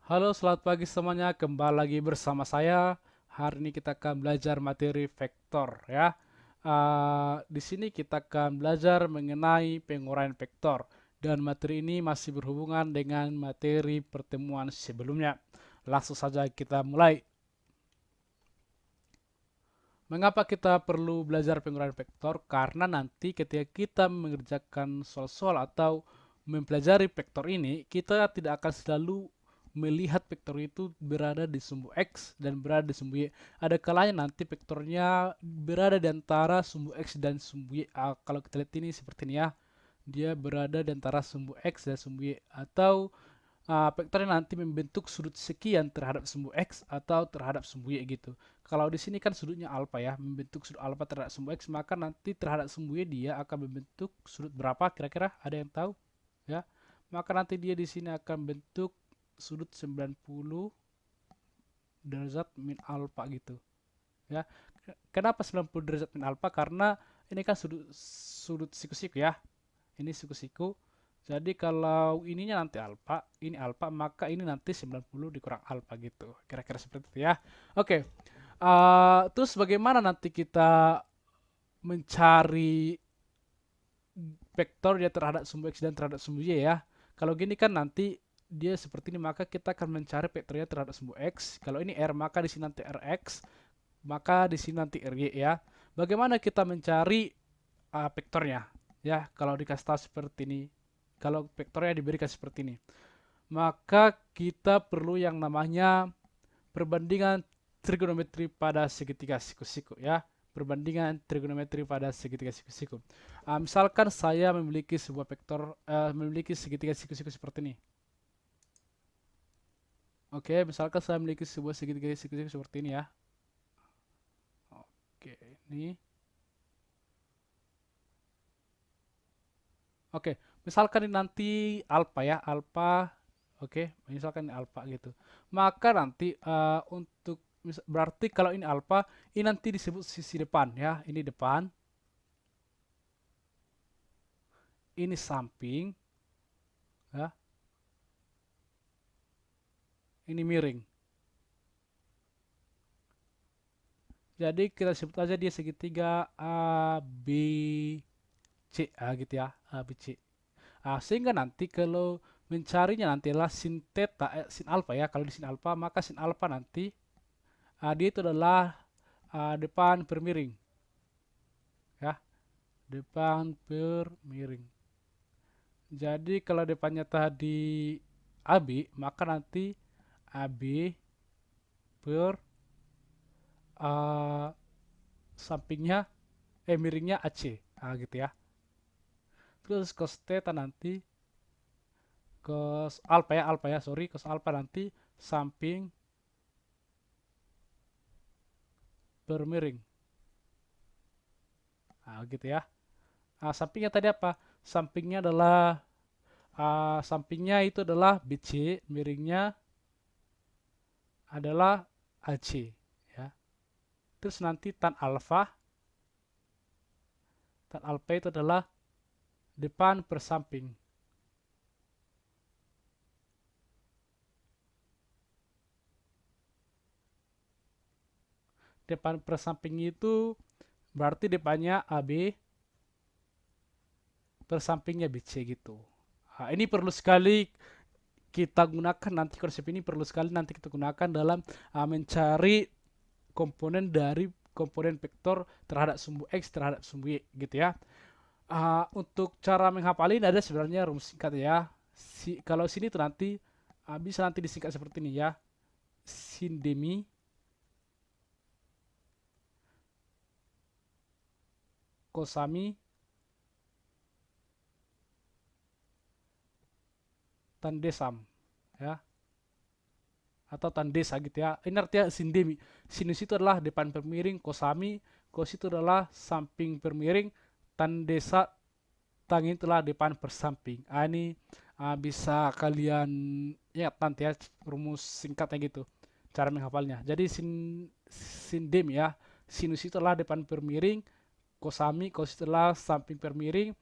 Halo, selamat pagi semuanya. Kembali lagi bersama saya. Hari ini kita akan belajar materi vektor ya. Di sini kita akan belajar mengenai penguraian vektor dan materi ini masih berhubungan dengan materi pertemuan sebelumnya. Langsung saja kita mulai. Mengapa kita perlu belajar penguraian vektor? Karena nanti ketika kita mengerjakan soal-soal atau mempelajari vektor ini, kita tidak akan selalu melihat vektor itu berada di sumbu X dan berada di sumbu Y. Ada kalanya nanti vektornya berada di antara sumbu X dan sumbu Y. Kalau kita lihat ini seperti ini ya, dia berada di antara sumbu X dan sumbu Y. Atau vektornya nanti membentuk sudut sekian terhadap sumbu X atau terhadap sumbu Y gitu. Kalau di sini kan sudutnya alfa ya, membentuk sudut alfa terhadap sumbu X, maka nanti terhadap sumbu Y dia akan membentuk sudut berapa kira-kira? Ada yang tahu? Ya. Maka nanti dia di sini akan bentuk sudut 90 derajat min alfa gitu. Ya. Kenapa 90 derajat min alfa? Karena ini kan sudut siku-siku ya. Ini siku-siku. Jadi kalau ininya nanti alfa, ini alfa, maka ini nanti 90 dikurang alfa gitu. Kira-kira seperti itu ya. Oke. Terus bagaimana nanti kita mencari vektor dia terhadap sumbu X dan terhadap sumbu Y ya. Kalau gini kan nanti dia seperti ini, maka kita akan mencari vektornya terhadap sumbu X. Kalau ini R, maka di sini nanti Rx, maka di sini nanti Ry ya. Bagaimana kita mencari vektornya? Ya, kalau dikasih tahu seperti ini, kalau vektornya diberikan seperti ini, maka kita perlu yang namanya perbandingan trigonometri pada segitiga siku-siku ya. Perbandingan trigonometri pada segitiga siku-siku. Misalkan saya memiliki sebuah vektor, memiliki segitiga siku-siku seperti ini. Oke, misalkan saya memiliki sebuah segitiga siku-siku seperti ini ya. Oke, ini. Oke, misalkan ini nanti alfa ya, alfa. Oke, misalkan ini alfa gitu. Maka nanti untuk berarti kalau ini alfa, ini nanti disebut sisi depan ya. Ini depan, ini samping, ya. Ini miring. Jadi kita sebut aja dia segitiga A B C gitu ya, A B C. Sehingga nanti kalau mencarinya nanti adalah sin theta, sin alpha ya. Kalau di sin alpha maka sin alpha nanti dia itu adalah depan per miring ya, depan per miring. Jadi kalau depannya tadi AB maka nanti AB per uh, sampingnya miringnya AC gitu ya. Terus cos theta nanti cos alpha ya sorry, cos alpha nanti samping per miring gitu ya. Sampingnya tadi apa? Sampingnya adalah sampingnya itu adalah BC, miringnya adalah AC ya. Terus nanti tan alpha itu adalah depan per samping. Depan per samping itu berarti depannya AB, per sampingnya BC gitu. Ini perlu sekali kita gunakan nanti, konsep ini perlu sekali nanti kita gunakan dalam mencari komponen dari komponen vektor terhadap sumbu X terhadap sumbu Y gitu ya. Untuk cara menghafalin ada sebenarnya rumus singkat ya. Kalau sini tuh nanti bisa nanti disingkat seperti ini ya. Sin demi kosami tan desam ya, atau tan desa gitu ya. Ini artinya sin demi. Sinus itu adalah depan permiring, kosami, kos itu adalah samping permiring, tan desa tang itulah depan persamping. Ini bisa kalian ingat nanti ya, rumus singkatnya gitu. Cara menghafalnya. Jadi sin dem ya. Sinus itu adalah depan permiring, kosami, kos itu adalah samping permiring,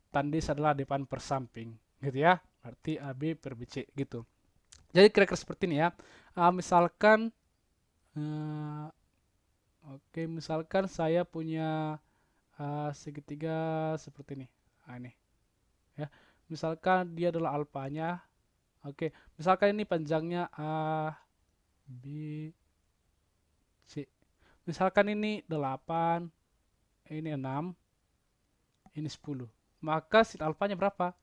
tandes adalah depan persamping. Gitu ya. Berarti AB per BC gitu. Jadi kira-kira seperti ini ya. Misalkan eh, oke, misalkan saya punya segitiga seperti ini. Ini ya. Misalkan dia adalah alfanya. Oke, misalkan ini panjangnya A, B, C. Misalkan ini 8, ini 6, ini 10. Maka sin alfanya berapa?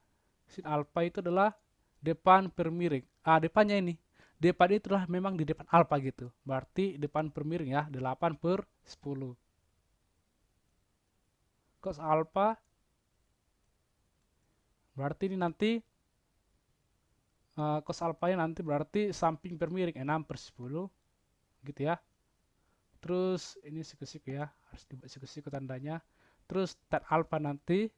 Sin alfa itu adalah depan per miring. Depannya ini. Depan itu adalah memang di depan alfa gitu. Berarti depan per miring ya, 8 per 10. Cos alfa berarti ini nanti cos alfanya nanti berarti samping per miring 6 per 10 gitu ya. Terus ini siku-siku ya, harus dibuat siku-siku tandanya. Terus tan alfa nanti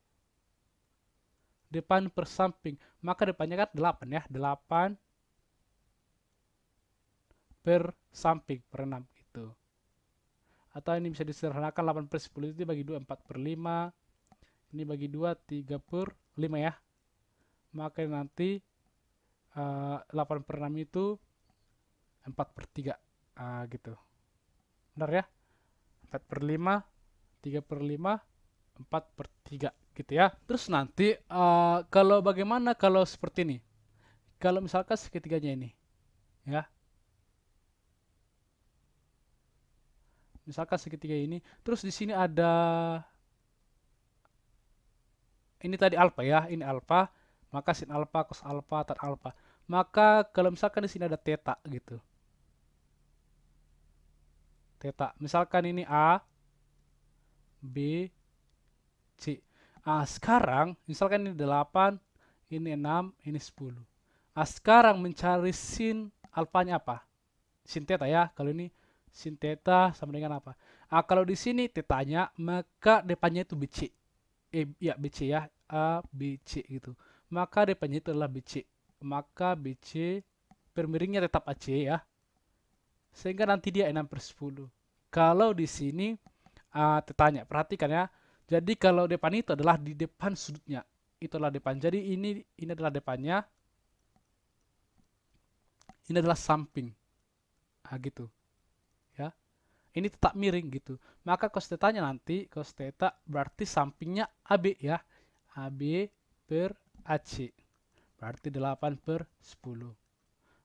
depan per samping. Maka depannya kan 8 ya, 8 per samping per 6 gitu. Atau ini bisa disederhanakan 8 per 10 itu bagi 2 4 per 5. Ini bagi 2 3 per 5 ya. Maka nanti 8 per 6 itu 4 per 3 gitu. Benar ya? 4 per 5, 3 per 5, 4 per 3 gitu ya. Terus nanti kalau bagaimana kalau seperti ini? Kalau misalkan seketiganya ini ya. Misalkan segitiga ini, terus di sini ada ini tadi alfa ya, ini alfa, maka sin alfa, cos alfa, tan alfa. Maka kalau misalkan di sini ada theta gitu. Theta. Misalkan ini A, B, C. Sekarang misalkan ini 8, ini 6, ini 10. Sekarang mencari sin alfanya apa? Sin theta ya. Kalau ini sin theta sama dengan apa? Kalau di sini tetanya, maka depannya itu BC. Ya BC ya. A, B, C gitu. Maka depannya itu adalah BC. Maka BC permiringnya tetap AC ya. Sehingga nanti dia 6 per 10. Kalau di sini tetanya, perhatikan ya. Jadi kalau depan itu adalah di depan sudutnya. Itulah depan. Jadi ini adalah depannya, ini adalah samping. Gitu ya. Ini tetap miring gitu. Maka cos tetanya nanti cos theta berarti sampingnya AB ya. AB per AC. Berarti 8 per 10.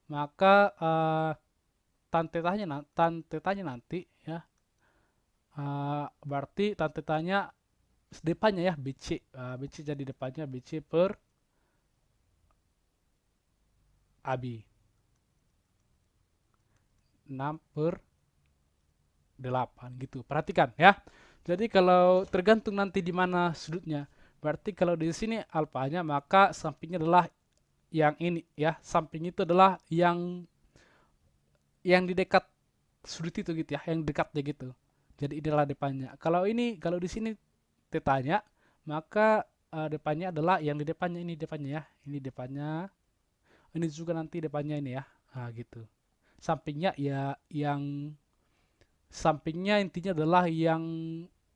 Maka tan tetanya nanti ya berarti tan tetanya depannya ya BC. BC jadi depannya BC per AB. 6 per 8 gitu. Perhatikan ya. Jadi kalau tergantung nanti di mana sudutnya. Berarti kalau di sini alfanya maka sampingnya adalah yang ini ya. Samping itu adalah yang di dekat sudut itu gitu ya, yang dekatnya gitu. Jadi inilah depannya. Kalau di sini tetanya, maka depannya adalah yang di depannya ini depannya ya. Ini depannya. Ini juga nanti depannya ini ya. Gitu. Sampingnya ya yang sampingnya intinya adalah yang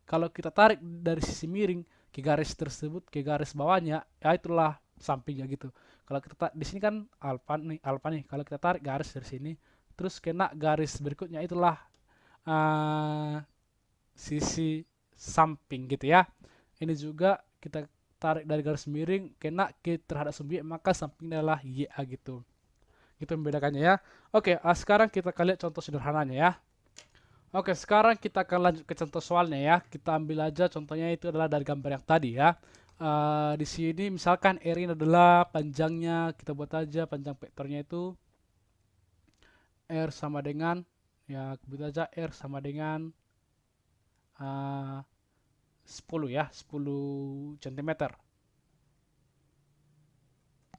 kalau kita tarik dari sisi miring ke garis tersebut ke garis bawahnya ya itulah sampingnya gitu. Kalau kita di sini kan alfa nih. Kalau kita tarik garis dari sini terus kena garis berikutnya itulah uh, sisi samping gitu ya. Ini juga kita tarik dari garis miring kena ke terhadap subyek maka sampingnya adalah YA gitu. Itu membedakannya ya. Oke, sekarang kita akan lihat contoh sederhananya ya. Oke, sekarang kita akan lanjut ke contoh soalnya ya. Kita ambil aja contohnya itu adalah dari gambar yang tadi ya. Di sini misalkan R ini adalah panjangnya, kita buat aja panjang vektornya itu R sama dengan, ya buat aja R sama dengan 10 ya, 10 cm.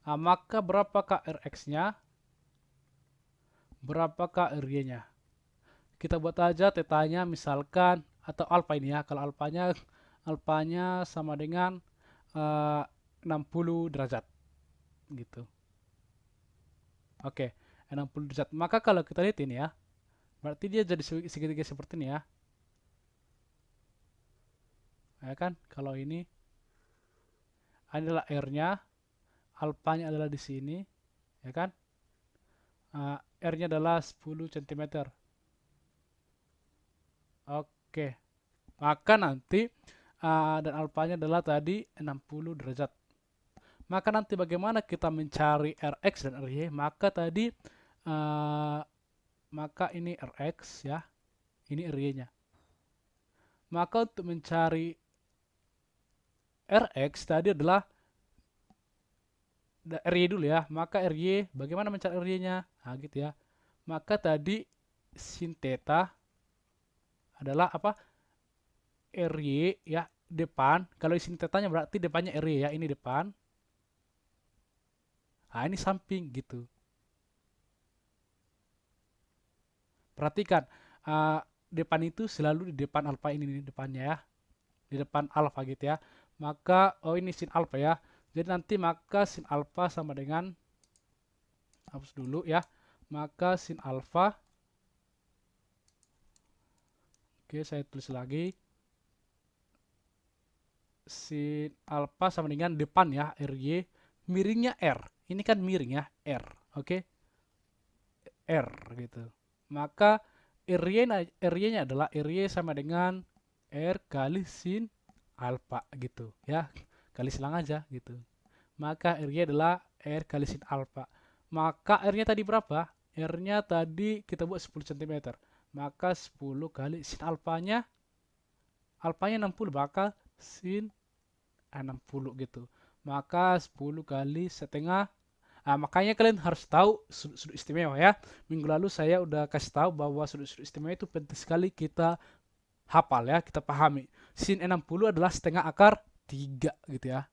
Maka berapakah Rx-nya? Berapakah Ry-nya? Kita buat aja tetanya misalkan atau alfa ini ya. Kalau alfanya sama dengan 60 derajat gitu. Oke, 60 derajat. Maka kalau kita lihat ini ya, berarti dia jadi segitiga seperti ini ya. Ya kan? Kalau ini adalah R-nya, alfanya adalah di sini, ya kan? R-nya adalah 10 cm. Oke, maka nanti dan alfanya adalah tadi 60 derajat. Maka nanti bagaimana kita mencari Rx dan Ry? Maka tadi uh, maka ini Rx ya, ini Ry-nya. Maka untuk mencari Rx tadi adalah Ry dulu ya. Maka Ry, bagaimana mencari Ry-nya? Nah, gitu ya. Maka tadi sin theta adalah apa? Ry ya, depan. Kalau sin tetanya berarti depannya Ry ya, ini depan. Nah, ini samping gitu. Perhatikan, uh, depan itu selalu di depan alfa ini nih, depannya ya. Di depan alfa gitu ya. Maka, oh ini sin alfa ya. Jadi nanti maka sin alfa sama dengan, hapus dulu ya. Maka sin alfa, oke saya tulis lagi. Sin alfa sama dengan depan ya, Ry. Miringnya R. Ini kan miring ya, R. Oke, R gitu. Maka Ry-nya adalah Ry sama dengan R kali sin alfa gitu ya. Kali silang aja gitu. Maka R-nya adalah R kali sin alfa. Maka R-nya tadi berapa? R-nya tadi kita buat 10 cm. Maka 10 kali sin alfanya, alfanya 60, maka sin 60 gitu. Maka 10 kali setengah. Nah, makanya kalian harus tahu sudut-sudut istimewa ya. Minggu lalu saya udah kasih tahu bahwa sudut-sudut istimewa itu penting sekali kita hafal ya, kita pahami. Sin 60 adalah setengah akar 3 gitu ya.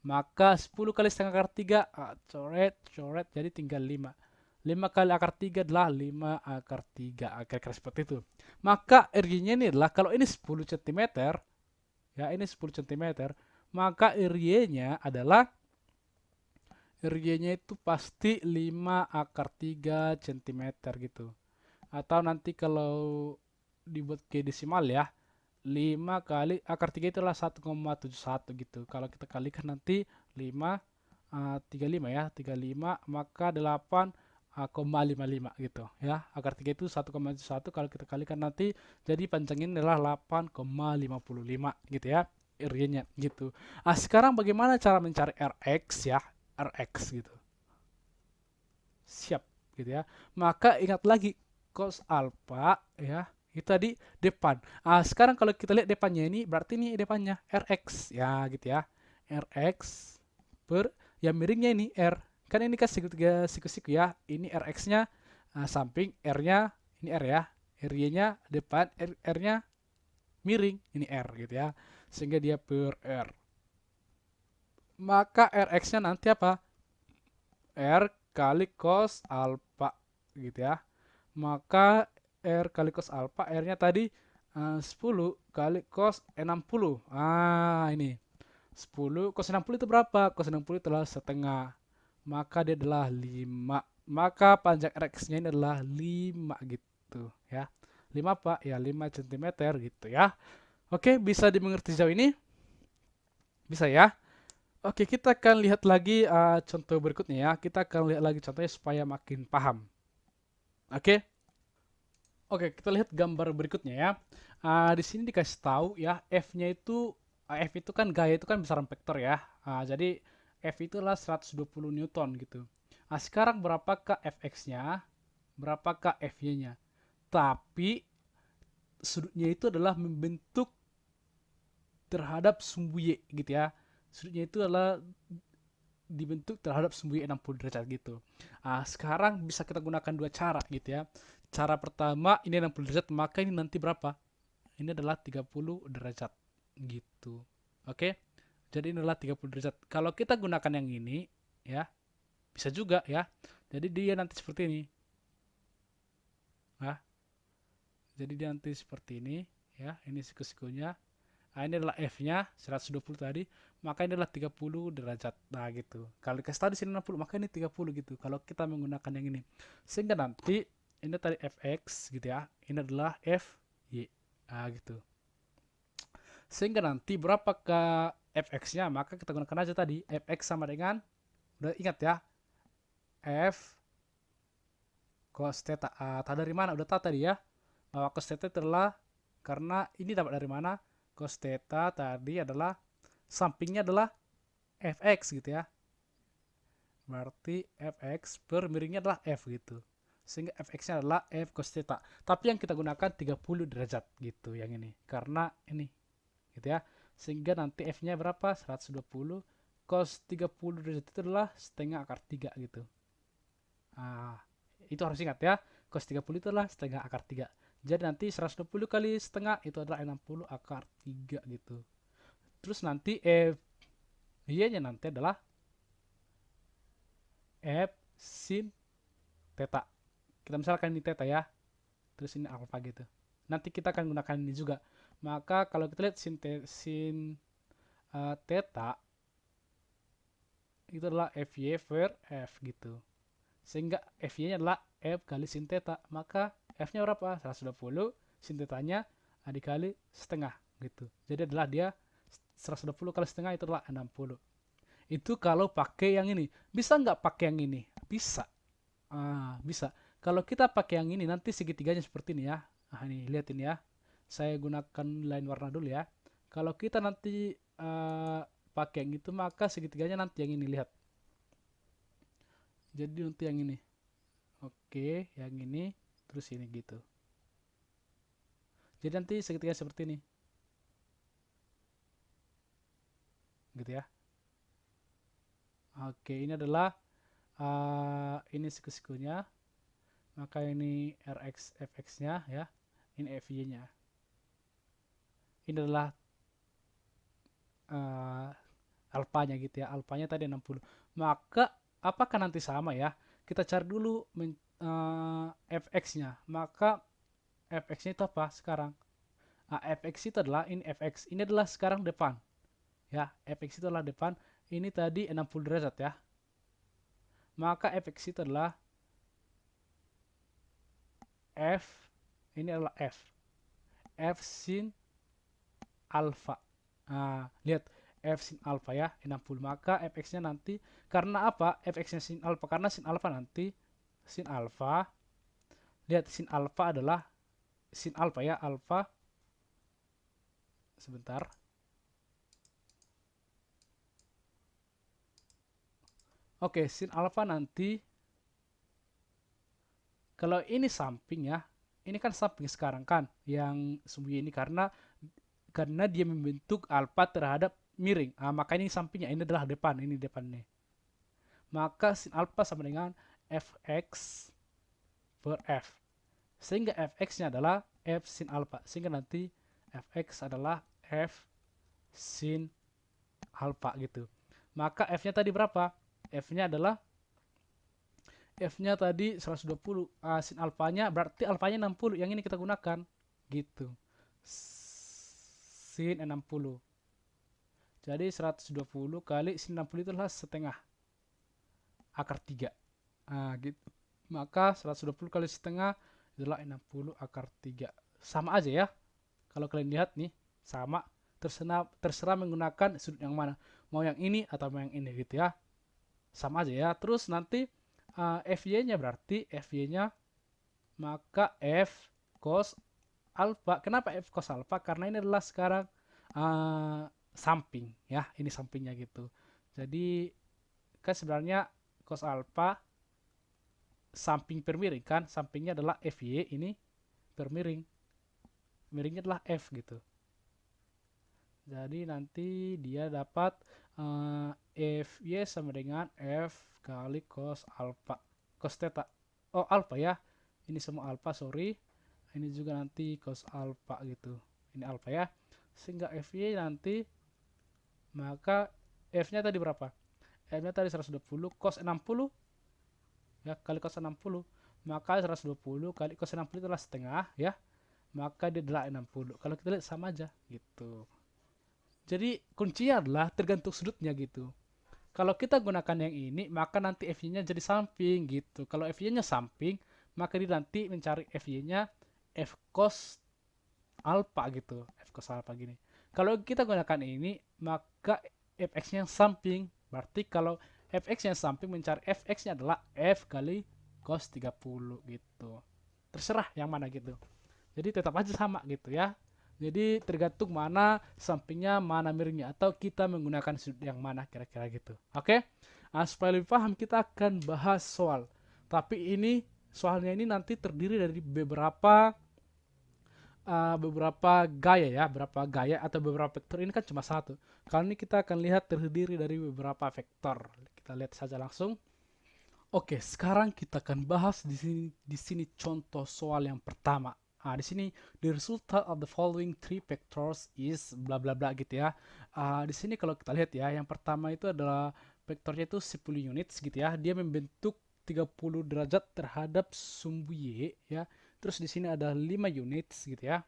Maka 10 kali setengah akar 3, coret, jadi tinggal 5. 5 kali akar 3 adalah 5 akar 3. Kira-kira seperti itu. Maka RY-nya ini adalah, kalau ini 10 cm, ya ini 10 cm, maka RY-nya adalah, RY-nya itu pasti 5 akar 3 cm gitu. Atau nanti kalau dibuat ke desimal ya, 5 kali akar 3 itulah 1,71 gitu. Kalau kita kalikan nanti 5, 35 ya, 35, maka 8,55 gitu ya. Akar 3 itu 1,71, kalau kita kalikan nanti jadi panjangnya adalah 8,55 gitu ya. R-nya gitu. Sekarang bagaimana cara mencari Rx ya? Rx gitu. Siap gitu ya. Maka ingat lagi cos alpha ya, itu tadi depan. Sekarang kalau kita lihat depannya ini, berarti ini depannya Rx ya gitu ya. Rx per, ya miringnya ini R. Kan ini kan siku-siku ya. Ini Rx-nya samping, R-nya ini R ya. R-nya depan, R-nya miring, ini R gitu ya. Sehingga dia per R. Maka Rx-nya nanti apa? R kali cos alpha gitu ya. Maka R kali cos alpha, R-nya tadi 10 kali cos 60. Ini 10 cos 60 itu berapa? Cos 60 itu adalah setengah. Maka dia adalah 5. Maka panjang Rx-nya ini adalah 5 gitu ya. 5 apa? Ya 5 cm gitu ya. Oke, bisa dimengerti sejauh ini? Bisa ya? Oke, kita akan lihat lagi contoh berikutnya ya. Kita akan lihat lagi contohnya supaya makin paham. Oke? Oke, kita lihat gambar berikutnya ya. Di sini dikasih tahu ya, F itu kan gaya itu kan besaran vektor ya. Jadi F itu adalah 120 Newton gitu. Sekarang berapakah Fx-nya? Berapakah Fy-nya? Tapi sudutnya itu adalah membentuk terhadap sumbu Y gitu ya. Sudutnya itu adalah dibentuk terhadap sumbu Y 60 derajat gitu. Sekarang bisa kita gunakan dua cara gitu ya. Cara pertama ini 60 derajat, maka ini nanti berapa? Ini adalah 30 derajat gitu. Oke. Jadi ini adalah 30 derajat. Kalau kita gunakan yang ini ya, bisa juga ya. Jadi dia nanti seperti ini. Nah, jadi dia nanti seperti ini ya. Ini siku-sikunya. Ini adalah F-nya 120 tadi, maka ini adalah 30 derajat. Nah, gitu. Kalau dikasih tahu di sini 60, maka ini 30 gitu. Kalau kita menggunakan yang ini. Sehingga nanti ini tadi Fx gitu ya. Ini adalah Fy. Nah, gitu. Sehingga nanti berapakah Fx-nya? Maka kita gunakan aja tadi Fx sama dengan, udah ingat ya, F cos theta. Tahu dari mana? Udah tahu tadi ya, bahwa cos theta adalah, karena ini dapat dari mana? Cos theta tadi adalah sampingnya adalah fx gitu ya. Berarti fx per miringnya adalah f gitu. Sehingga fx-nya adalah f cos theta. Tapi yang kita gunakan 30 derajat gitu yang ini. Karena ini gitu ya. Sehingga nanti f-nya berapa? 120 cos 30 derajat itu adalah setengah akar 3 gitu. Nah, itu harus ingat ya. Cos 30 itu adalah setengah akar 3. Jadi nanti 120 kali setengah itu adalah 60 akar 3 gitu. Terus nanti f y-nya nanti adalah f sin theta. Kita misalkan ini theta ya. Terus ini alpha gitu. Nanti kita akan gunakan ini juga. Maka kalau kita lihat sin theta itu adalah fy per f gitu. Sehingga fy-nya adalah f kali sin theta. Maka f-nya berapa? 120, sin theta-nya dikali setengah gitu. Jadi adalah dia 120 kali setengah itu adalah 60. Itu kalau pakai yang ini. Bisa nggak pakai yang ini? Bisa. Bisa. Kalau kita pakai yang ini nanti segitiganya seperti ini ya. Ini lihat ini ya. Saya gunakan line warna dulu ya. Kalau kita nanti pakai yang itu, maka segitiganya nanti yang ini, lihat. Jadi nanti yang ini. Oke, yang ini terus ini gitu. Jadi nanti segitiga seperti ini. Gitu ya. Oke, ini adalah ini siku-sikunya. Maka ini Rx Fx-nya ya. Ini Fy-nya. Ini adalah alfanya gitu ya. Alfanya tadi 60. Maka apakah nanti sama ya? Kita cari dulu Fx-nya. Maka Fx-nya itu apa sekarang? Fx itu adalah ini Fx. Ini adalah sekarang depan. Ya, Fx itu adalah depan. Ini tadi 60 derajat ya. Maka Fx itu adalah F, ini adalah F sin alfa. Lihat F sin alfa ya, 60. Maka Fx-nya nanti, karena apa? Fx-nya sin alfa, karena sin alfa nanti, sin alfa, lihat sin alfa adalah, sin alfa ya, alfa, sebentar. Oke, sin alfa nanti, kalau ini samping ya, ini kan samping sekarang kan, yang sembunyi ini karena dia membentuk alfa terhadap miring. Maka ini sampingnya, ini adalah depan, ini depannya. Maka sin alfa sama dengan fx per f. Sehingga fx-nya adalah f sin alfa. Sehingga nanti fx adalah f sin alfa gitu. Maka f-nya tadi berapa? F-nya adalah F-nya tadi 120, sin alfanya berarti alfanya 60, yang ini kita gunakan gitu. Sin 60. Jadi 120 kali sin 60 itu adalah setengah akar 3. Gitu. Maka 120 kali setengah adalah 60 akar 3. Sama aja ya. Kalau kalian lihat nih, sama. Terserah menggunakan sudut yang mana. Mau yang ini atau mau yang ini gitu ya. Sama aja ya. Terus nanti Fy-nya berarti Fy-nya maka F cos alpha. Kenapa F cos alpha? Karena ini adalah sekarang samping ya, ini sampingnya gitu. Jadi kan sebenarnya cos alpha samping per miring kan, sampingnya adalah Fy, ini per miring. Miringnya adalah F gitu. Jadi nanti dia dapat Fy sama dengan F kali cos alpha, cos theta. Oh, alpha ya. Ini semua alpha, sorry. Ini juga nanti cos alpha gitu. Ini alpha ya. Sehingga Fy nanti, maka F-nya tadi berapa? F-nya tadi 120 cos 60 ya, kali cos 60. Maka 120 kali cos 60 itulah setengah ya. Maka dia adalah 60. Kalau kita lihat sama aja gitu. Jadi kuncinya adalah tergantung sudutnya gitu. Kalau kita gunakan yang ini, maka nanti Fy-nya jadi samping gitu. Kalau Fy-nya samping, maka dia nanti mencari Fy-nya F cos alpha gitu. F cos alpha gini. Kalau kita gunakan ini, maka Fx-nya samping. Berarti kalau Fx-nya samping, mencari Fx-nya adalah F kali cos 30 gitu. Terserah yang mana gitu. Jadi tetap aja sama gitu ya. Jadi tergantung mana sampingnya, mana miringnya, atau kita menggunakan sudut yang mana kira-kira gitu. Oke? Nah, supaya lebih paham kita akan bahas soal. Tapi ini soalnya ini nanti terdiri dari beberapa gaya ya, beberapa gaya atau beberapa vektor, ini kan cuma satu. Kali ini kita akan lihat terdiri dari beberapa vektor. Kita lihat saja langsung. Oke, sekarang kita akan bahas di sini contoh soal yang pertama. Di sini the result of the following three vectors is bla bla bla gitu ya. Di sini kalau kita lihat ya, yang pertama itu adalah vektornya itu 10 units gitu ya. Dia membentuk 30 derajat terhadap sumbu Y ya. Terus di sini ada 5 units gitu ya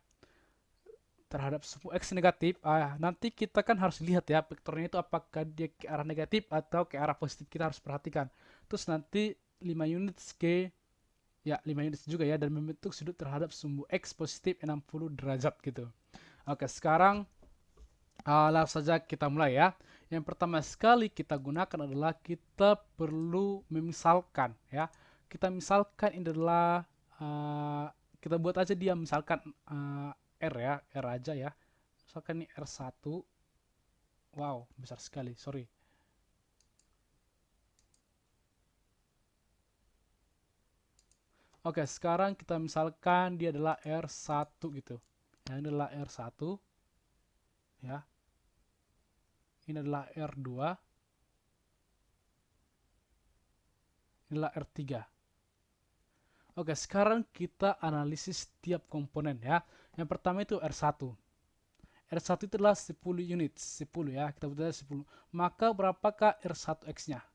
terhadap sumbu X negatif. Nanti kita kan harus lihat ya vektornya itu apakah dia ke arah negatif atau ke arah positif, kita harus perhatikan. Terus nanti 5 unit ke ya 5 unit juga ya, dan membentuk sudut terhadap sumbu X positif 60 derajat gitu. Oke, sekarang langsung saja kita mulai ya. Yang pertama sekali kita gunakan adalah kita perlu memisalkan ya. Kita misalkan ini adalah kita buat aja dia misalkan R ya, R aja ya. Misalkan ini R1. Wow, besar sekali, sorry. Oke, sekarang kita misalkan dia adalah R1 gitu. Yang ini adalah R1 ya. Ini adalah R2, ini adalah R3. Oke, sekarang kita analisis tiap komponen ya. Yang pertama itu R1. R1 itu adalah 10 unit, 10 ya, kita buat 10. Maka berapakah R1X-nya?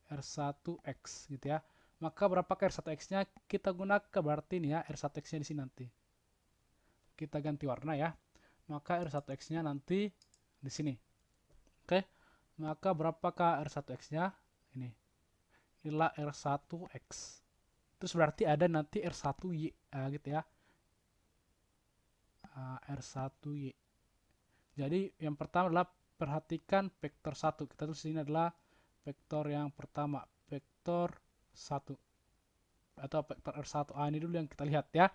R1X gitu ya. Maka berapakah R1X-nya? Kita gunakan berarti ini ya, R1X-nya di sini nanti. Kita ganti warna ya. Maka R1X-nya nanti di sini. Oke. Maka berapakah R1X-nya? Ini. Inilah R1X. Terus berarti ada nanti R1Y gitu ya. R1Y. Jadi yang pertama adalah perhatikan vektor 1. Kita tulis ini adalah vektor yang pertama, vektor 1 atau vektor R1. Ini dulu yang kita lihat ya.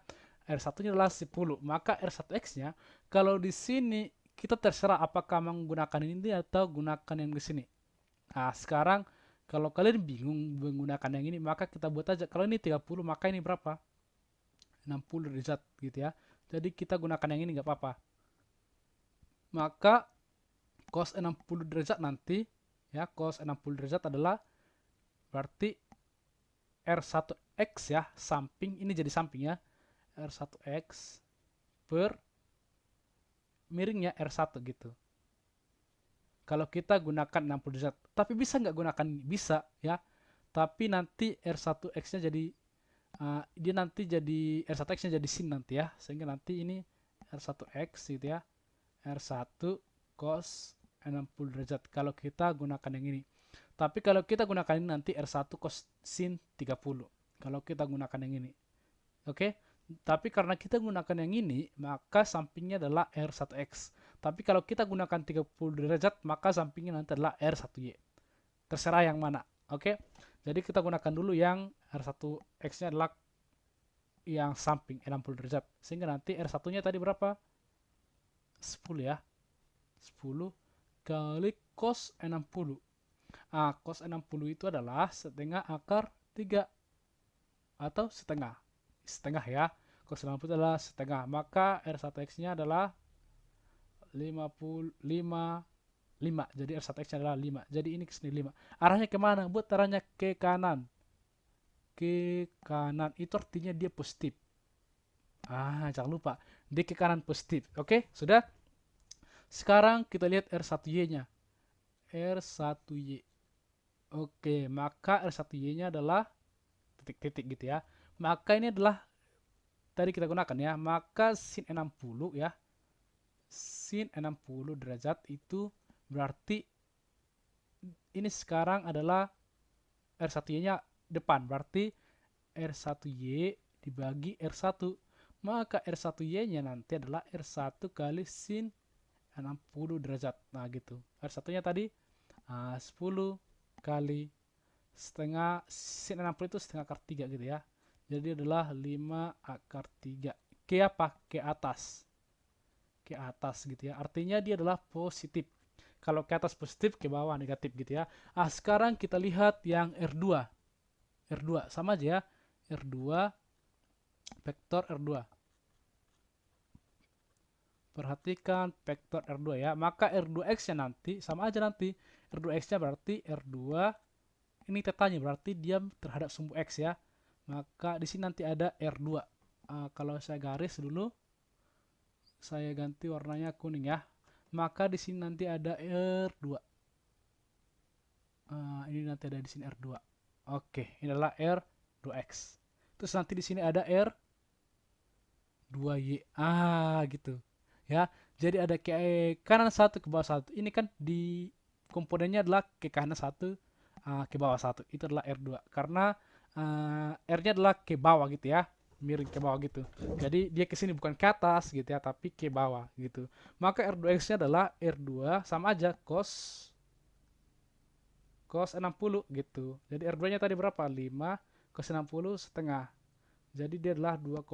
R1-nya adalah 10. Maka R1X-nya kalau di sini kita terserah apakah menggunakan ini atau gunakan yang di sini. Sekarang kalau kalian bingung menggunakan yang ini, maka kita buat aja. Kalau ini 30, maka ini berapa? 60 derajat gitu ya. Jadi kita gunakan yang ini nggak apa-apa. Maka cos 60 derajat nanti ya, cos 60 derajat adalah berarti R1X ya, samping ini jadi samping ya. R1X per miringnya R1 gitu. Kalau kita gunakan 60 derajat. Tapi bisa nggak gunakan? Bisa ya. Tapi nanti R1X-nya jadi dia nanti jadi R1X-nya jadi sin nanti ya. Sehingga nanti ini R1X gitu ya. R1 cos 60 derajat kalau kita gunakan yang ini. Tapi kalau kita gunakan ini nanti R1 cos sin 30. Kalau kita gunakan yang ini. Oke? Tapi karena kita gunakan yang ini, maka sampingnya adalah R1X. Tapi kalau kita gunakan 30 derajat, maka sampingnya nanti adalah R1Y. Terserah yang mana. Oke? Jadi kita gunakan dulu yang R1X-nya adalah yang samping 60 derajat. Sehingga nanti R1-nya tadi berapa? 10 ya. 10 kali cos 60. Cos 60 itu adalah setengah akar 3 atau setengah. Setengah ya. Cos 60 itu adalah setengah. Maka R1X-nya adalah 5. Jadi R1X-nya adalah 5. Jadi ini ke sini 5. Arahnya kemana? Buat arahnya ke kanan. Ke kanan. Itu artinya dia positif. Jangan lupa. Dia ke kanan positif. Oke, sudah? Sekarang kita lihat R1Y-nya. R1Y. Oke, maka R1Y-nya adalah titik-titik gitu ya. Maka ini adalah tadi kita gunakan ya. Maka sin 60 ya. Sin 60 derajat itu berarti ini sekarang adalah R1Y-nya depan. Berarti R1Y dibagi R1. Maka R1Y-nya nanti adalah R1 kali sin 60 derajat. Nah gitu. R1-nya tadi 10 kali setengah sin 60 itu setengah akar 3 gitu ya. Jadi adalah 5 akar 3. Ke apa? Ke atas. Ke atas gitu ya. Artinya dia adalah positif. Kalau ke atas positif, ke bawah negatif gitu ya. Sekarang kita lihat yang R2. R2 sama aja ya. R2 vektor R2. Perhatikan vektor R2 ya. Maka R2X-nya nanti sama aja nanti. R2X-nya berarti R2, ini tetanya berarti dia terhadap sumbu X ya. Maka di sini nanti ada R2. Kalau saya garis dulu, saya ganti warnanya kuning ya. Maka di sini nanti ada R2. Ini nanti ada di sini R2. Oke, ini adalah R2X. Terus nanti di sini ada R2Y. Gitu. Ya. Jadi ada ke kanan satu ke bawah satu. Ini kan di komponennya adalah ke kanan satu, ke bawah satu. Itu adalah R2. Karena R-nya adalah ke bawah gitu ya. Miring ke bawah gitu. Jadi dia ke sini bukan ke atas gitu ya, tapi ke bawah gitu. Maka R2X-nya adalah R2 sama aja cos 60 gitu. Jadi R2-nya tadi berapa? 5 cos 60 setengah. Jadi dia adalah 2,5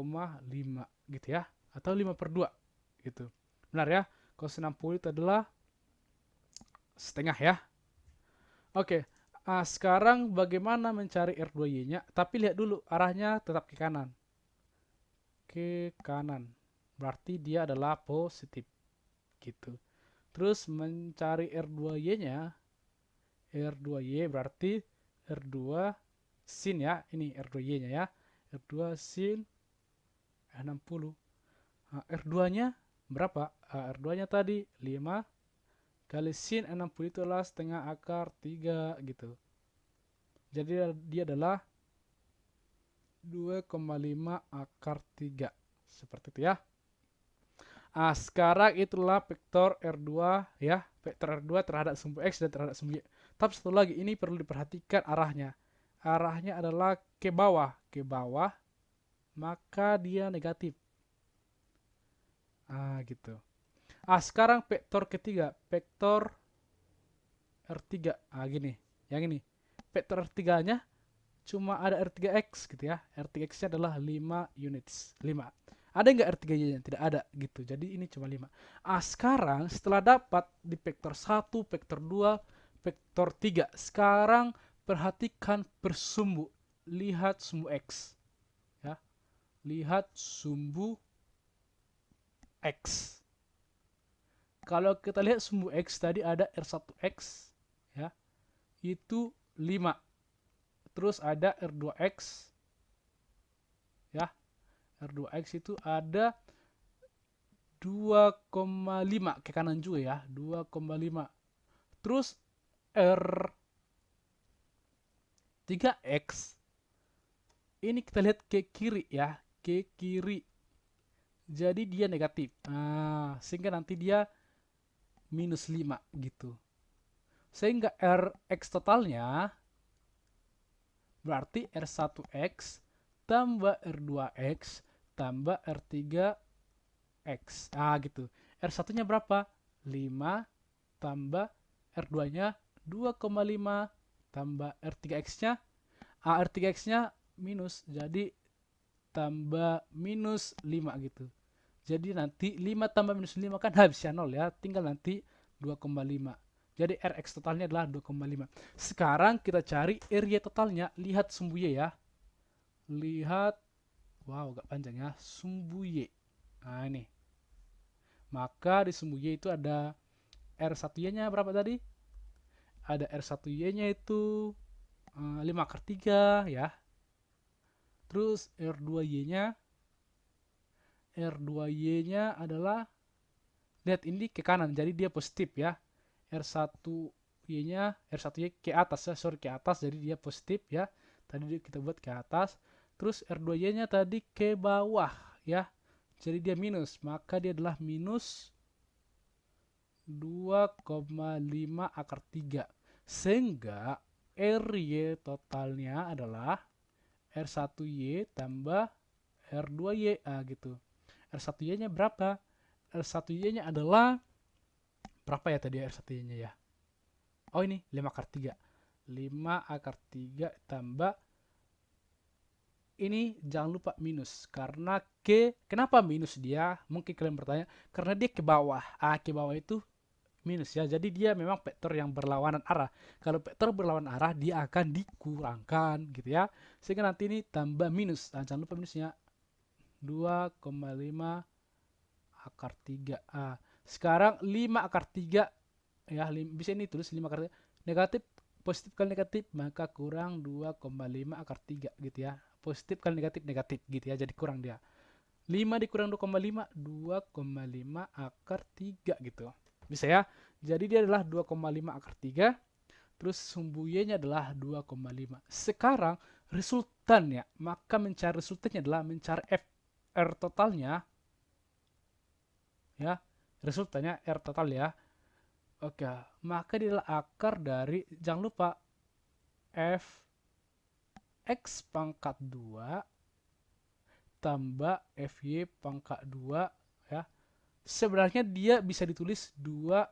gitu ya. Atau 5 per 2 gitu. Benar ya? Cos 60 itu adalah setengah ya. Oke. Sekarang bagaimana mencari R2Y-nya? Tapi lihat dulu arahnya tetap ke kanan. Ke kanan. Berarti dia adalah positif gitu. Terus mencari R2Y-nya, R2Y berarti R2 sin ya, ini R2Y-nya ya. R2 sin 60. R2-nya berapa? R2-nya tadi 5 kali sin 60 itu adalah setengah akar 3 gitu. Jadi dia adalah 2,5 akar 3. Seperti itu ya. Sekarang itulah vektor R2 ya. Vektor R2 terhadap sumbu X dan terhadap sumbu Y. Tapi satu lagi, ini perlu diperhatikan arahnya. Arahnya adalah ke bawah. Ke bawah, maka dia negatif. Gitu. Sekarang vektor ketiga. Vektor R3. Gini. Yang ini. Vektor R3-nya cuma ada R3X gitu ya. R3X-nya adalah 5 units. 5. Ada nggak R3Y-nya? Tidak ada gitu. Jadi ini cuma 5. Sekarang setelah dapat di vektor 1, vektor 2, vektor 3. Sekarang perhatikan bersumbu. Lihat sumbu X. Ya. Lihat sumbu X. Kalau kita lihat sumbu X tadi ada R1X. Ya. Itu 5. Terus ada R2X. Ya. R2X itu ada 2,5 ke kanan juga ya, 2,5. Terus R3X ini kita lihat ke kiri ya, ke kiri. Jadi dia negatif. Sehingga nanti dia minus 5 gitu. Sehingga Rx totalnya berarti R1X tambah R2X tambah R3X. Gitu. R1-nya berapa? 5 tambah R2-nya 2,5 tambah R3X-nya. R3X-nya minus, jadi tambah minus 5 gitu. Jadi nanti 5 tambah minus 5 kan habisnya 0 ya. Tinggal nanti 2,5. Jadi Rx totalnya adalah 2,5. Sekarang kita cari area totalnya. Lihat sumbu Y ya. Lihat. Wow, agak panjang ya. Sumbu Y. Ini. Maka di sumbu Y itu ada R1Y-nya berapa tadi? Ada R1Y-nya itu 5 akar 3 ya. Terus R2Y-nya adalah, lihat ini ke kanan, jadi dia positif ya. R1Y ke atas ya, ke atas, jadi dia positif ya. Tadi kita buat ke atas. Terus R2Y-nya tadi ke bawah ya. Jadi dia minus, maka dia adalah minus 2,5 akar 3. Sehingga RY totalnya adalah R1Y tambah R2Y gitu. R1Y-nya berapa? R1Y-nya adalah berapa ya tadi R1Y-nya ya? Oh ini 5 akar 3. 5 akar 3 tambah ini jangan lupa minus karena kenapa minus dia? Mungkin kalian bertanya, karena dia ke bawah. Ke bawah itu minus ya. Jadi dia memang vektor yang berlawanan arah. Kalau vektor berlawanan arah dia akan dikurangkan gitu ya. Sehingga nanti ini tambah minus. Jangan lupa minusnya 2,5 akar 3. Sekarang 5 akar 3 ya, bisa ini tulis 5 akar 3. Negatif positif kali negatif maka kurang 2,5 akar 3 gitu ya. Positif kali negatif negatif gitu ya. Jadi kurang dia. 5 dikurang 2,5 2,5 akar 3 gitu. Bisa ya. Jadi dia adalah 2,5 akar 3. Terus sumbu Y-nya adalah 2,5. Sekarang resultannya, maka mencari resultannya adalah mencari R totalnya ya. Resultannya R total ya. Oke, maka dia adalah akar dari, jangan lupa, f x pangkat 2 tambah fy pangkat 2 ya. Sebenarnya dia bisa ditulis 2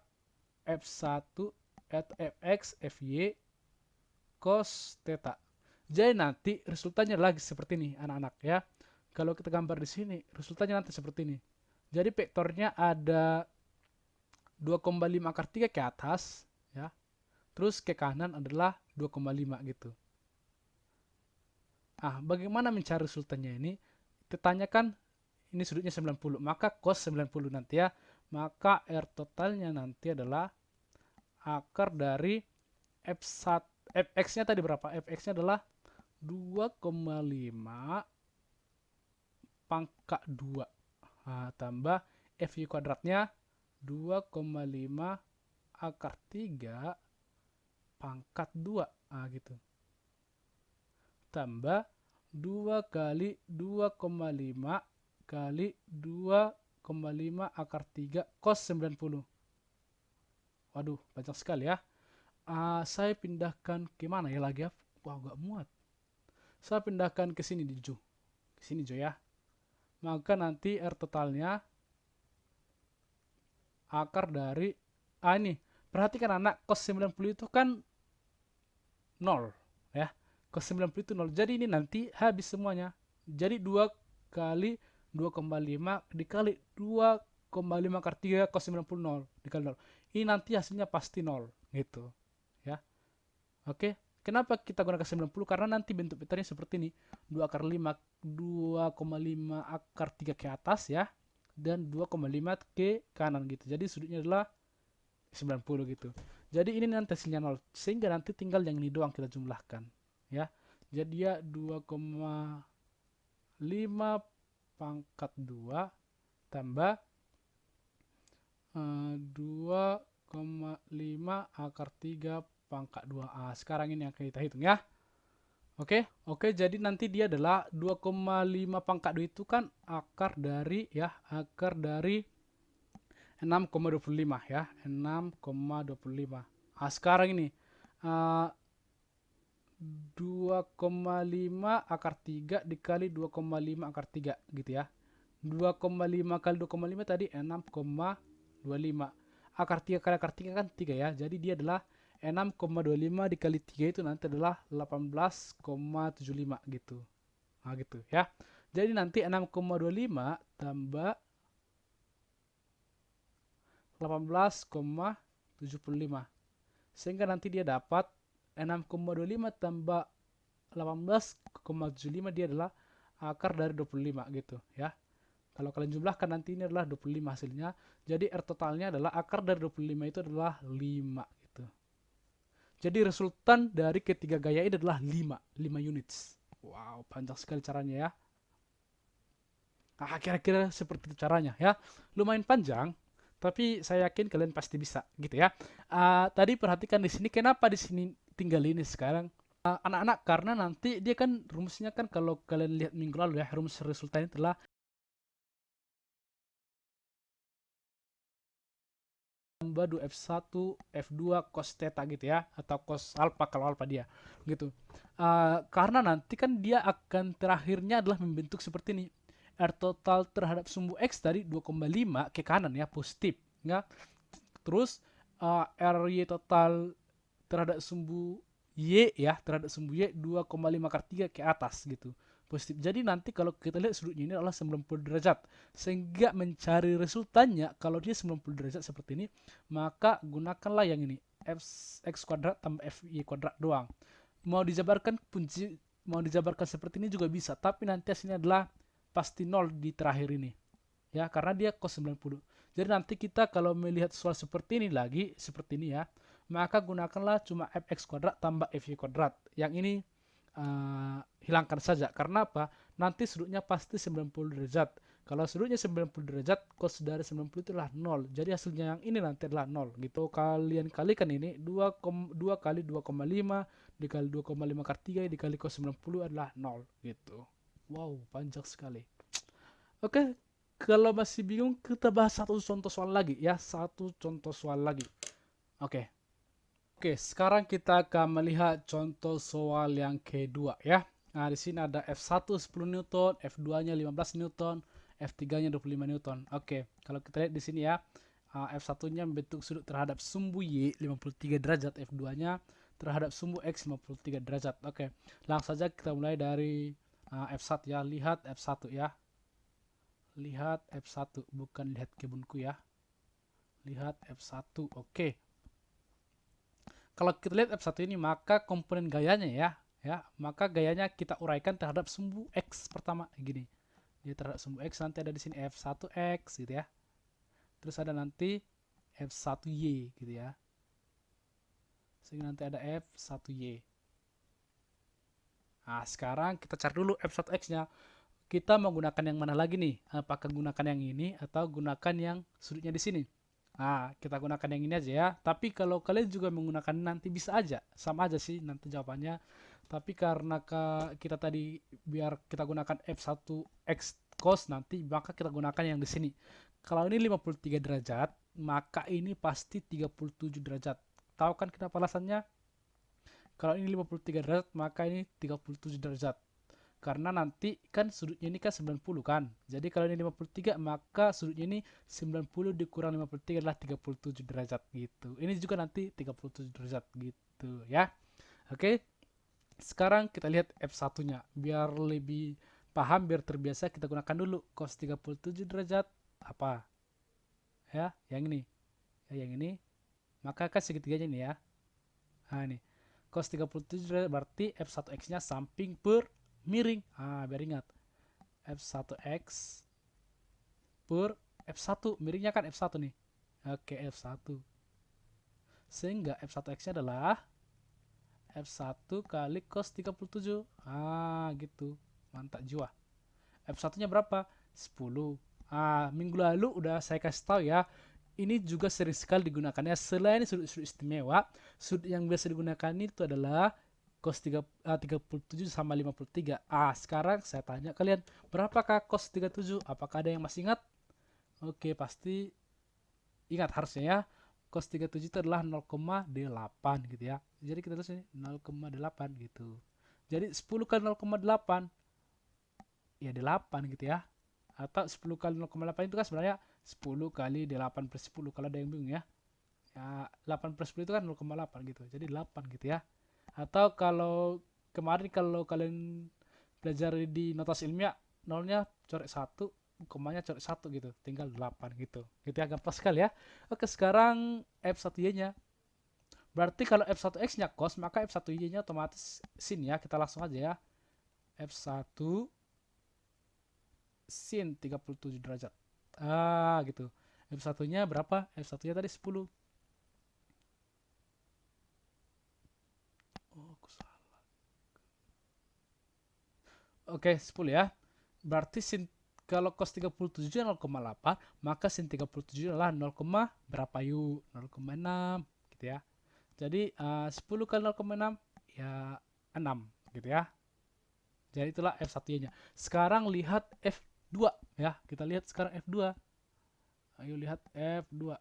f1 atau fx fy cos theta. Jadi nanti resultannya lagi seperti ini anak-anak ya. Kalau kita gambar di sini, resultannya nanti seperti ini. Jadi vektornya ada 2,5 akar 3 ke atas ya. Terus ke kanan adalah 2,5 gitu. Bagaimana mencari resultannya ini? Ditanyakan ini sudutnya 90, maka cos 90 nanti ya. Maka R totalnya nanti adalah akar dari F1, Fx-nya tadi berapa? Fx-nya adalah 2,5 pangkat 2. Tambah Fy kuadratnya 2,5 akar 3 pangkat 2. Gitu. Tambah 2 kali 2,5 kali 2,5 akar 3 cos 90. Waduh, banyak sekali ya. Saya pindahkan ke mana ya lagi ya? Wah, gak muat. Saya pindahkan ke sini di Jo. Ke sini Jo ya. Maka nanti R totalnya akar dari ini. Perhatikan anak, cos 90 itu kan 0 ya. Cos 90 itu 0. Jadi ini nanti habis semuanya. Jadi 2 kali 2,5 dikali 2,5 akar 3 cos 90 0 dikali 0. Ini nanti hasilnya pasti 0 gitu. Ya. Oke. Kenapa kita gunakan 90? Karena nanti bentuk vektornya seperti ini. 2 akar 5, 2,5 akar 3 ke atas ya. Dan 2,5 ke kanan gitu. Jadi sudutnya adalah 90 gitu. Jadi ini nanti hasilnya 0. Sehingga nanti tinggal yang ini doang kita jumlahkan. Ya. Jadi dia 2,5 pangkat 2 tambah 2,5 akar 3 pangkat 2. Sekarang ini yang kita hitung ya. Oke, jadi nanti dia adalah 2,5 pangkat 2 itu kan akar dari 6,25 ya. 6,25. Sekarang ini 2,5 akar 3 dikali 2,5 akar 3 gitu ya. 2,5 kali 2,5 tadi 6,25. Akar 3 kali akar 3 kan 3 ya. Jadi dia adalah 6,25 dikali 3 itu nanti adalah 18,75 gitu. Gitu ya. Jadi nanti 6,25 tambah 18,75. Sehingga nanti dia dapat 6,25 tambah 18,75 dia adalah akar dari 25 gitu ya. Kalau kalian jumlahkan nanti ini adalah 25 hasilnya. Jadi R totalnya adalah akar dari 25 itu adalah 5 gitu. Jadi resultan dari ketiga gaya ini adalah 5 units. Wow, panjang sekali caranya ya. Kira-kira seperti itu caranya ya. Lumayan panjang, tapi saya yakin kalian pasti bisa gitu ya. Tadi perhatikan di sini, kenapa di sini tinggal ini sekarang anak-anak, karena nanti dia kan rumusnya kan kalau kalian lihat minggu lalu ya, rumus resultannya adalah tambah 2f1 f2 cos theta gitu ya, atau cos alpha kalau alpha dia gitu. Karena nanti kan dia akan terakhirnya adalah membentuk seperti ini. R total terhadap sumbu X tadi 2,5 ke kanan ya, positif ya. Terus RY total terhadap sumbu Y ya, terhadap sumbu Y 2,5 kali 3 ke atas gitu. Positif. Jadi nanti kalau kita lihat sudutnya ini adalah 90 derajat. Sehingga mencari resultannya kalau dia 90 derajat seperti ini, maka gunakanlah yang ini. X kuadrat tambah FY kuadrat doang. Mau dijabarkan punci, mau dijabarkan seperti ini juga bisa, tapi nanti hasilnya adalah pasti nol di terakhir ini. Ya, karena dia cos 90. Jadi nanti kita kalau melihat soal seperti ini lagi, seperti ini ya, maka gunakanlah cuma fx kuadrat tambah fy kuadrat. Yang ini hilangkan saja. Karena apa? Nanti sudutnya pasti 90 derajat. Kalau sudutnya 90 derajat, cos dari 90 itu adalah 0. Jadi hasilnya yang ini nanti adalah 0 gitu. Kalian kalikan ini 2 kali 2,5 dikali 2,5 kali 3 dikali cos 90 adalah 0 gitu. Wow, panjang sekali. Oke, kalau masih bingung kita bahas satu contoh soal lagi ya, satu contoh soal lagi. Oke. Oke, sekarang kita akan melihat contoh soal yang kedua ya. Nah, di sini ada F1 10 Newton, F2-nya 15 Newton, F3-nya 25 Newton. Oke, kalau kita lihat di sini ya, F1-nya membentuk sudut terhadap sumbu Y 53 derajat, F2-nya terhadap sumbu X 53 derajat. Oke, langsung saja kita mulai dari F1 ya. Lihat F1 ya. Lihat F1, bukan lihat kebunku ya. Lihat F1. Oke. Kalau kita lihat F1 ini, maka komponen gayanya ya, maka gayanya kita uraikan terhadap sumbu X pertama gini. Jadi terhadap sumbu X nanti ada di sini F1X gitu ya. Terus ada nanti F1Y gitu ya. Sehingga nanti ada F1Y. Nah, sekarang kita cari dulu F1X-nya. Kita menggunakan yang mana lagi nih? Apakah gunakan yang ini atau gunakan yang sudutnya di sini? Nah, kita gunakan yang ini aja ya. Tapi kalau kalian juga menggunakan nanti bisa aja. Sama aja sih nanti jawabannya. Tapi karena kita tadi biar kita gunakan F1X cos nanti, maka kita gunakan yang di sini. Kalau ini 53 derajat, maka ini pasti 37 derajat. Tahu kan kenapa alasannya? Kalau ini 53 derajat, maka ini 37 derajat. Karena nanti kan sudutnya ini kan 90 kan. Jadi kalau ini 53, maka sudutnya ini 90 dikurang 53 adalah 37 derajat gitu. Ini juga nanti 37 derajat gitu ya. Oke. Sekarang kita lihat F1-nya. Biar lebih paham, biar terbiasa kita gunakan dulu cos 37 derajat apa? Ya, yang ini. Ya, yang ini. Maka kan segitiganya ini ya. Nah, ini. Cos 37 derajat berarti F1X-nya samping per miring. Biar ingat. F1X per F1. Miringnya kan F1 nih. Oke, F1. Sehingga F1X-nya adalah F1 kali cos 37. Gitu. Mantap jiwa. F1-nya berapa? 10. Minggu lalu udah saya kasih tahu ya. Ini juga sering sekali digunakannya. Selain sudut-sudut istimewa, sudut yang biasa digunakan itu adalah cos 37 sama 53. Sekarang saya tanya kalian, berapakah cos 37? Apakah ada yang masih ingat? Oke, pasti ingat harusnya ya. Cos 37 itu adalah 0,8 gitu ya. Jadi kita tulis ini 0,8 gitu. Jadi 10 kali 0,8 ya 8 gitu ya. Atau 10 kali 0,8 itu kan sebenarnya 10 kali 8 plus 10 kalau ada yang bingung ya. Ya 8 plus 10 itu kan 0,8 gitu. Jadi 8 gitu ya. Atau kalau kemarin kalau kalian belajar di notasi ilmiah, nolnya coret 1, komanya coret 1 gitu. Tinggal 8 gitu. Gitu ya, gampang sekali ya. Oke, sekarang F1Y-nya. Berarti kalau F1X-nya cos, maka F1Y-nya otomatis sin ya. Kita langsung aja ya. F1 sin 37 derajat. Gitu. F1-nya berapa? F1-nya tadi 10. Oh, aku salah. Oke, 10 ya. Berarti sin kalau cos 37 0,8, maka sin 37 adalah 0, berapa yuk? 0,6 gitu ya. Jadi 10 kali 0,6 ya 6 gitu ya. Jadi itulah F1-nya. Sekarang lihat F2 ya. Kita lihat sekarang F2. Ayo lihat F2.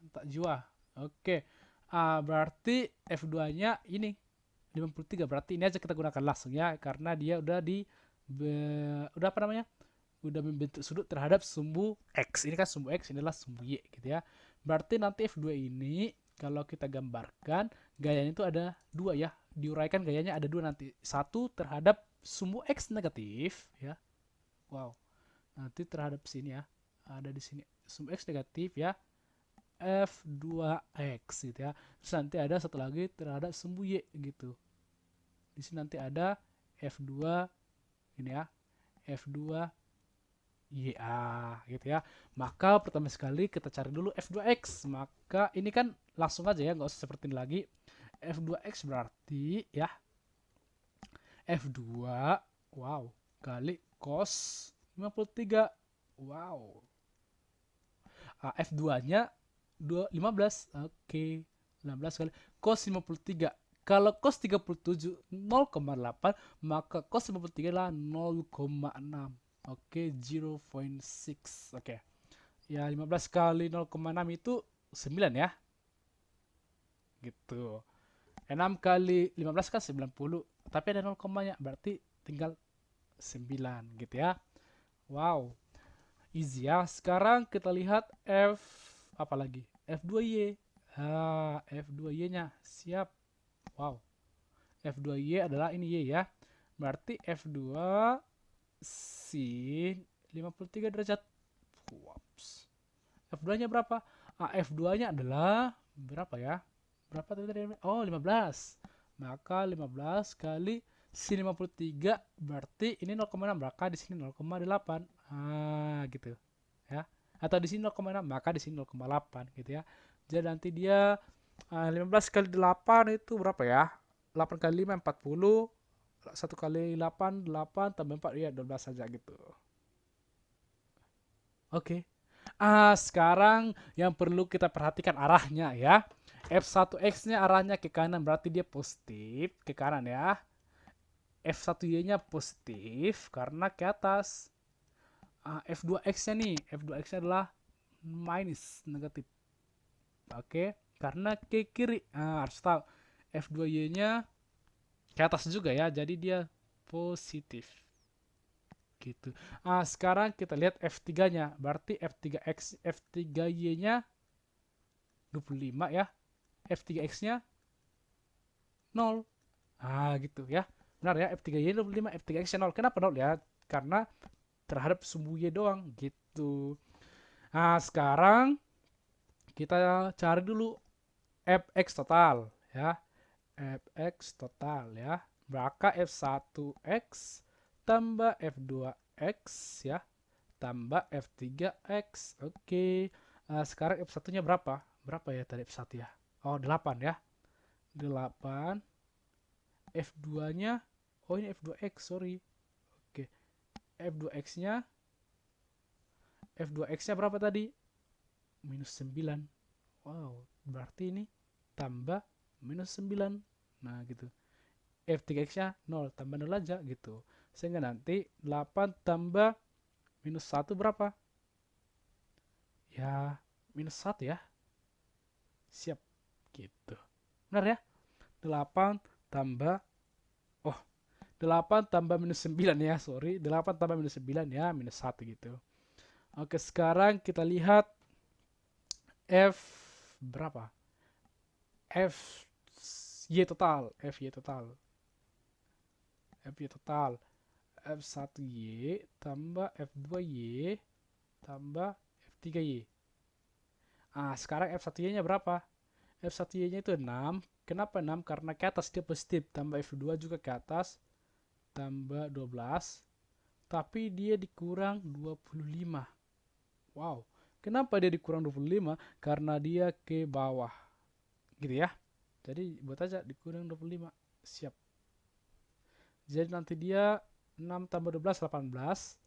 Mantap jiwa. Oke. Berarti F2-nya ini 53. Berarti ini aja kita gunakan langsung ya, karena dia udah udah apa namanya? Udah membentuk sudut terhadap sumbu X. Ini kan sumbu X, inilah sumbu Y gitu ya. Berarti nanti F2 ini Kalau kita gambarkan, gayanya itu ada dua ya. Diuraikan gayanya ada dua nanti. Satu terhadap sumbu X negatif ya. Wow. Nanti terhadap sini ya. Ada di sini sumbu X negatif ya. F2X gitu ya. Terus nanti ada satu lagi terhadap sumbu Y gitu. Di sini nanti ada F2 ini ya. F2 YA gitu ya. Maka pertama sekali kita cari dulu F2X. Maka ini kan langsung aja ya, nggak usah seperti ini lagi. F2X berarti ya F2 wow kali cos 53. Wow. F2-nya 15. Oke. 16 kali cos 53. Kalau cos 37 0,8, maka cos 53 adalah 0,6. Oke, 0.6. Oke. Ya, 15 kali 0,6 itu 9 ya. Gitu. 6 kali 15 kan 90. Tapi ada 0, berarti tinggal 9 gitu ya. Wow. Easy ya. Sekarang kita lihat F apa lagi? F2Y. F2Y-nya. Siap. Wow. F2Y adalah ini Y ya. Berarti F2 sin 53 derajat. Waps. F2-nya berapa? F2-nya adalah berapa ya? Berapa tadi? Oh, 15. Maka 15 kali sin 53 berarti ini 0,6, maka di sini 0,8. Gitu. Ya. Atau di sini 0,6, maka di sini 0,8 gitu ya. Jadi nanti dia 15 kali 8 itu berapa ya? 8 kali 5 40. 1 kali 8 8 tambah 4 ya 12 saja gitu. Oke. Sekarang yang perlu kita perhatikan arahnya ya. F1X-nya arahnya ke kanan, berarti dia positif ke kanan ya. F1Y-nya positif karena ke atas. F2X-nya nih, F2X-nya adalah minus, negatif. Oke, karena ke kiri. Harus tahu F2Y-nya ke atas juga ya, jadi dia positif. Gitu. Sekarang kita lihat F3-nya, berarti F3X, F3Y-nya 25 ya. F3X-nya 0. Gitu ya. Benar ya, F3Y 25, F3X-nya 0. Kenapa 0 ya? Karena terhadap sumbu Y doang gitu. Sekarang kita cari dulu Fx total ya. Fx total ya. Maka F1X tambah F2X ya. Tambah F3X. Oke. Sekarang F1-nya berapa? Berapa ya tadi F1 ya? Oh, 8 ya. 8. F2-nya, oh ini F2X, sorry. Oke. F2X-nya F2X-nya berapa tadi? Minus 9. Wow, berarti ini tambah minus 9. Nah, gitu. F3X-nya 0, tambah 0 aja gitu. Sehingga nanti 8 tambah minus 1 berapa? Ya, minus 1 ya. Siap. Gitu. Benar ya? 8 tambah, oh 8 tambah minus 9 ya, sorry. 8 tambah minus 9 ya, minus 1 gitu. Oke, sekarang kita lihat F berapa? F Y total, Fy total. Fy total. F1Y tambah F2Y tambah F3Y. Sekarang F1Y-nya berapa? F1Y-nya itu 6. Kenapa 6? Karena ke atas dia positif. Tambah F2 juga ke atas. Tambah 12. Tapi dia dikurang 25. Wow. Kenapa dia dikurang 25? Karena dia ke bawah. Gitu ya. Jadi buat aja dikurang 25. Siap. Jadi nanti dia 6 tambah 12, 18.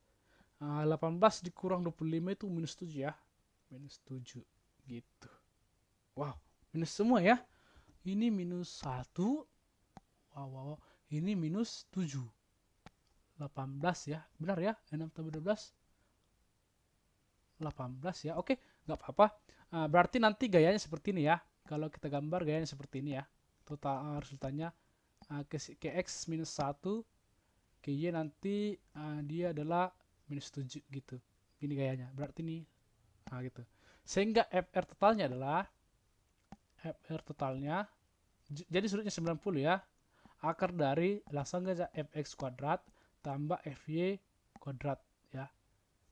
18 dikurang 25 itu minus 7 ya. Minus 7. Gitu. Wow. Minus semua ya. Ini minus 1. Wow. Ini minus 7. 18 ya. Benar ya? 6 tambah 12. 18 ya. Oke. Nggak apa-apa. Berarti nanti gayanya seperti ini ya. Kalau kita gambar gayanya seperti ini ya. Total resultannya ke X minus 1. Ke Y nanti dia adalah minus 7 gitu. Ini gayanya. Berarti ini gitu. Sehingga FR totalnya adalah FR totalnya. Jadi sudutnya 90 ya. Akar dari langsung aja fx kuadrat tambah fy kuadrat ya.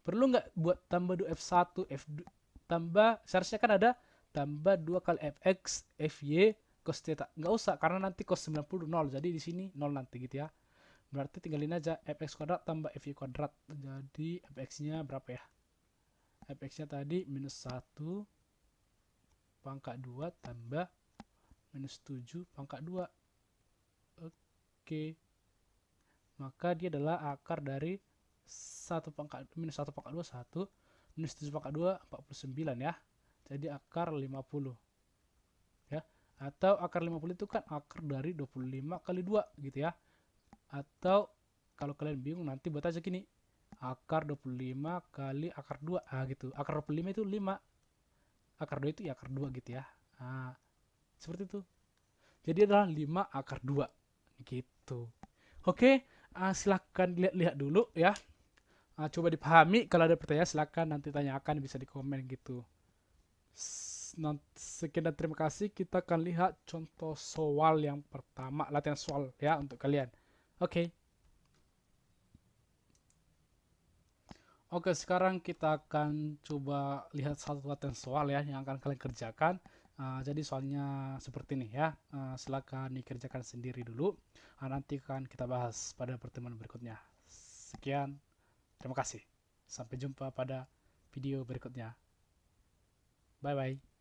Perlu nggak buat tambah 2 f1 tambah, seharusnya kan ada tambah 2 kali fx fy cos theta. Nggak usah karena nanti cos 90 0. Jadi di sini 0 nanti gitu ya. Berarti tinggalin aja fx kuadrat tambah fy kuadrat. Jadi fx-nya berapa ya? Fx-nya tadi minus 1 pangkat 2 tambah minus 7 pangkat 2. Oke. Maka dia adalah akar dari 1 pangkat minus 1 pangkat 2 1 minus 7 pangkat 2 49 ya. Jadi akar 50 ya. Atau akar 50 itu kan akar dari 25 kali 2 gitu ya. Atau kalau kalian bingung nanti buat aja gini. Akar 25 kali akar 2 gitu. Akar 25 itu 5. Akar 2 itu ya akar 2 gitu ya. Nah, seperti itu. Jadi adalah 5 akar 2 gitu. Oke, silahkan lihat-lihat dulu ya. Coba dipahami, kalau ada pertanyaan silahkan nanti tanyakan, bisa di komen gitu. Sekian dan terima kasih. Kita akan lihat contoh soal yang pertama, latihan soal ya untuk kalian. Oke. Oke, sekarang kita akan coba lihat satu latihan soal ya yang akan kalian kerjakan. Jadi soalnya seperti ini ya. Silakan dikerjakan sendiri dulu. Nanti akan kita bahas pada pertemuan berikutnya. Sekian, terima kasih. Sampai jumpa pada video berikutnya. Bye bye.